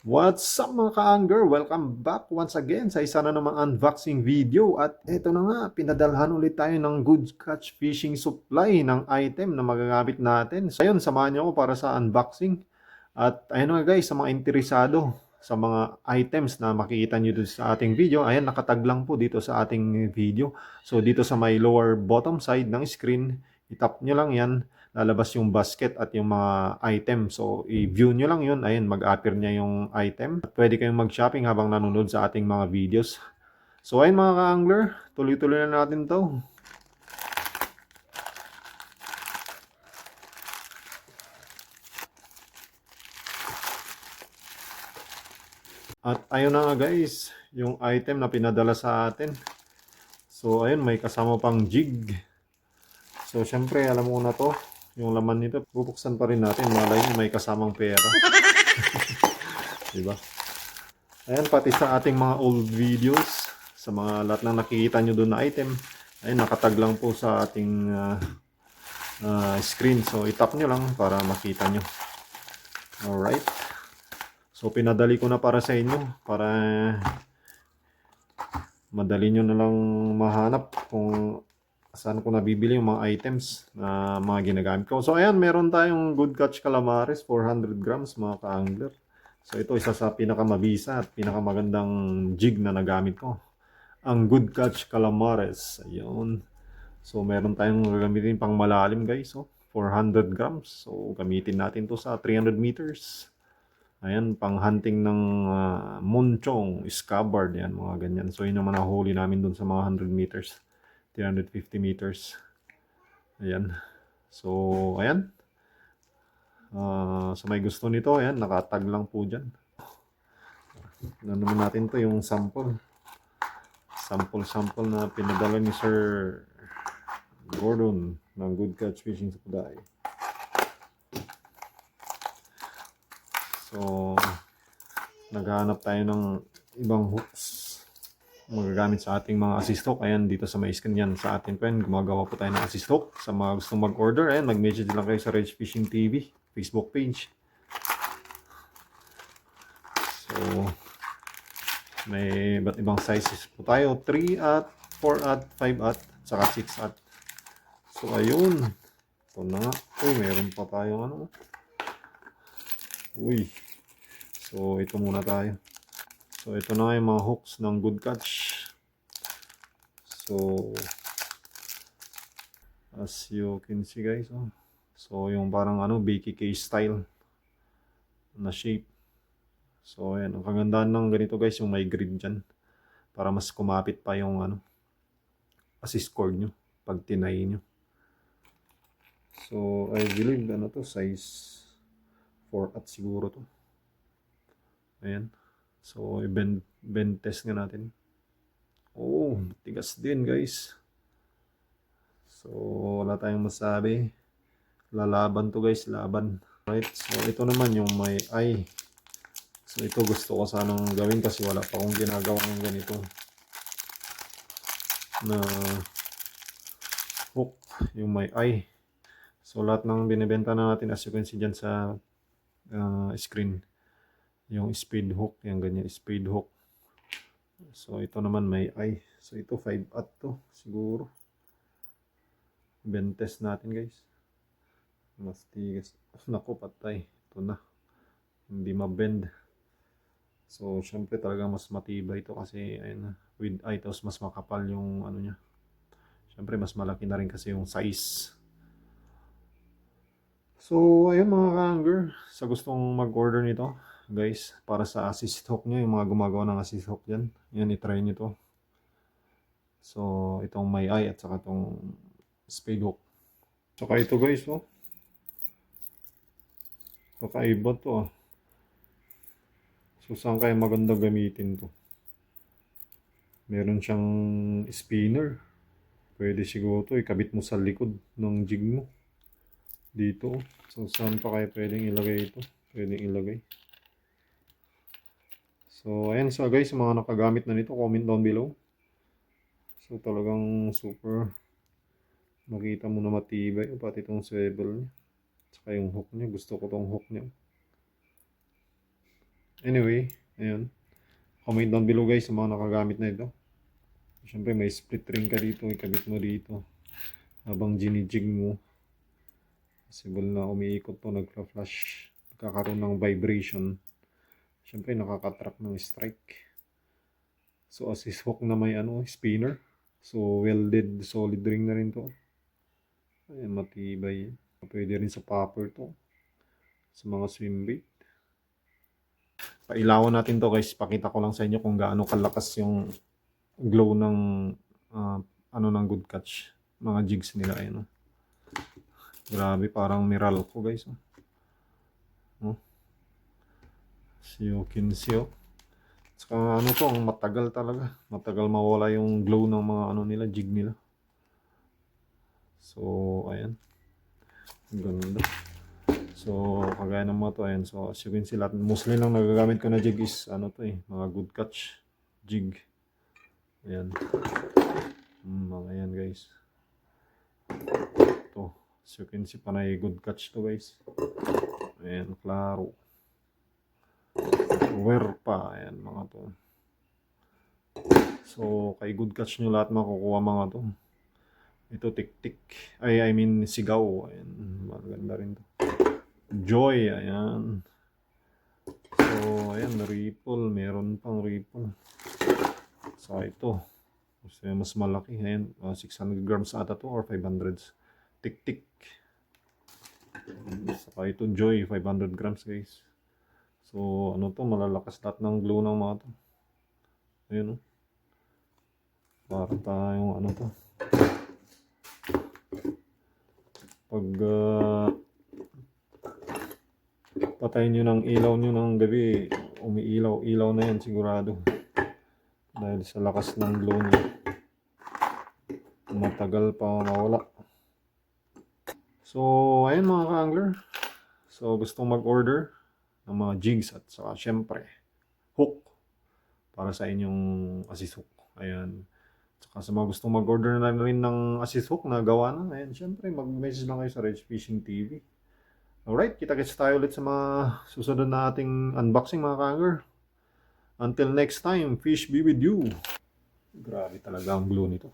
What's up mga ka-angler? Welcome back once again sa isa na namang unboxing video. At eto na nga, pinadalhan ulit tayo ng Good Catch Fishing Supply ng item na magagamit natin. So ayun, samahan niyo ako para sa unboxing. At ayun nga guys, sa mga interesado sa mga items na makikita nyo dito sa ating video, ayan, nakatag lang po dito sa ating video. So dito sa may lower bottom side ng screen, itap nyo lang yan, lalabas yung basket at yung mga item. So i-view nyo lang yun, ayan, mag-appear niya yung item. At pwede kayong mag-shopping habang nanonood sa ating mga videos. So ayun mga ka-angler, tuloy-tuloy na natin to. At ayun na nga guys, yung item na pinadala sa atin. So ayun, may kasama pang jig. So syempre alam mo na to, yung laman nito, bubuksan pa rin natin, malay nyo may kasamang pera. Diba? Ayan, pati sa ating mga old videos, sa mga lahat ng nakikita nyo doon na item, ayun, nakatag lang po sa ating screen. So itap nyo lang para makita nyo. Alright. So pinadali ko na para sa inyo, para madali nyo na lang mahanap kung saan ko nabibili yung mga items na mga ginagamit ko. So ayan, meron tayong Good Catch Calamares, 400 grams mga ka-angler. So ito isa sa pinakamabisa at pinakamagandang jig na nagamit ko. Ang Good Catch Calamares. Ayun. So meron tayong gagamitin pang malalim guys. So 400 grams. So gamitin natin to sa 300 meters. Ayan, pang hunting ng munchong, scabbard, yan, mga ganyan. So yun naman nahuli namin dun sa mga 100 meters, 350 meters. Ayan. So, ayan. Sa may gusto nito, ayan, nakatag lang po dyan. Ano naman natin to, yung sample. Sample na pinadala ni Sir Gordon ng Good Catch Fishing Supply. So, naghahanap tayo ng ibang hooks magagamit sa ating mga assist hook. Ayan, dito sa may screen yan sa ating pen, gumagawa po tayo ng assist hook. Sa mga gustong mag-order, ayan, mag-message lang kayo sa Reg Fishing TV Facebook page. So, may iba't ibang sizes po tayo, 3 at 4 at 5 at saka 6 at. So ayun, ito na nga. Uy, meron pa tayong ano. Uy, so ito muna tayo. So ito na yung mga hooks ng Good Catch. So as you can see guys, oh. So yung parang ano, BKK style na shape. So ayan, ang kagandahan ng ganito guys, yung may grid dyan para mas kumapit pa yung ano, assist cord nyo pag tinay nyo. So I believe ano to, size 4 at siguro to. Ayan. So i-bend test nga natin. Oh, tigas din guys. So wala tayong masabi. Lalaban to guys, laban. Right, so ito naman yung may eye. So ito gusto ko sanang gawin kasi wala pa akong ginagawa ng ganito na hook, yung may eye. So lahat ng binibenta na natin, as you can see dyan sa screen, yung speed hook, yung ganyan, speed hook. So ito naman may eye. So ito 5 at to siguro. Bend test natin guys. Mas tigas. Naku, patay. Ito na. Hindi ma-bend. So syempre talaga mas matibay ito kasi ayun, with eye, tapos mas makapal yung ano niya. Syempre mas malaki na rin kasi yung size. So ayun mga ka-angler, sa gustong mag-order nito guys, para sa assist hook nyo, yung mga gumagawa ng assist hook dyan, yan, itry nyo to. So itong may eye at saka itong spade hook. Saka ito guys, oh, kakaiba to ah. So saan kaya maganda gamitin to? Meron siyang spinner. Pwede siguro to ikabit mo sa likod ng jig mo. Dito. So saan pa kaya pwedeng ilagay ito? Pwedeng ilagay. So ayan, so guys, mga nakagamit na nito, comment down below. So talagang super, makita mo na matibay, pati itong swivel niya. Saka yung hook niya, gusto ko tong hook niya. Anyway, ayun. Comment down below guys sa mga nakagamit na ito. Siyempre may split ring ka dito, ikabit mo dito. Habang ginijig mo, possible na umiikot to, nagpa-flash. Nagkakaroon ng vibration. Siyempre nakaka-track ng strike. So assist hook na may spinner. So welded solid ring na rin to. Ayan, matibay. Pwede rin sa popper to. Sa mga swim bait. Pailawan natin to guys. Pakita ko lang sa inyo kung gaano kalakas yung glow ng ng good catch. Mga jigs nila ayun. Grabe, parang Meralco guys. Siyo. Saka to, ang matagal talaga. Matagal mawala yung glow ng mga nila, jig nila. So, ayan. Ganda. So, kagaya ng mga to, ayan. So, as you can see, mostly lang nagagamit ko na jig is, mga good catch jig. Ayan. Mga yan, guys. To, as you can see, panay good catch to, guys. Ayan, klaro. Wear pa, ayan, mga to. So, kay good catch nyo lahat makukuha mga to. Ito, tik-tik. I mean, sigaw. Ayan, maganda rin to. Joy, ayan. So, ayan, ripple. Meron pang ripple. So, ito. Mas malaki. Ayan, 600 grams ata to or 500. Tik-tik. Saka ito, Joy, 500 grams, guys. So, to, malalakas lahat ng glow ng mga to. Ayan, oh. Para tayong to. Pag patayin nyo ng ilaw nyo ng gabi, umiilaw-ilaw na yan sigurado. Dahil sa lakas ng glow nyo. Matagal pa mawala. So, ayun mga ka-angler. So, gustong mag-order ng mga jigs at saka syempre, hook para sa inyong assist hook. Ayan. Saka sa mga gustong mag-order na rin ng assist hook na gawa na, ayan, syempre, mag-message lang kayo sa Reg Fishing TV. Alright, kita-kits tayo ulit sa mga susunod na ating unboxing mga ka-angler. Until next time, fish be with you. Grabe talaga ang glue nito.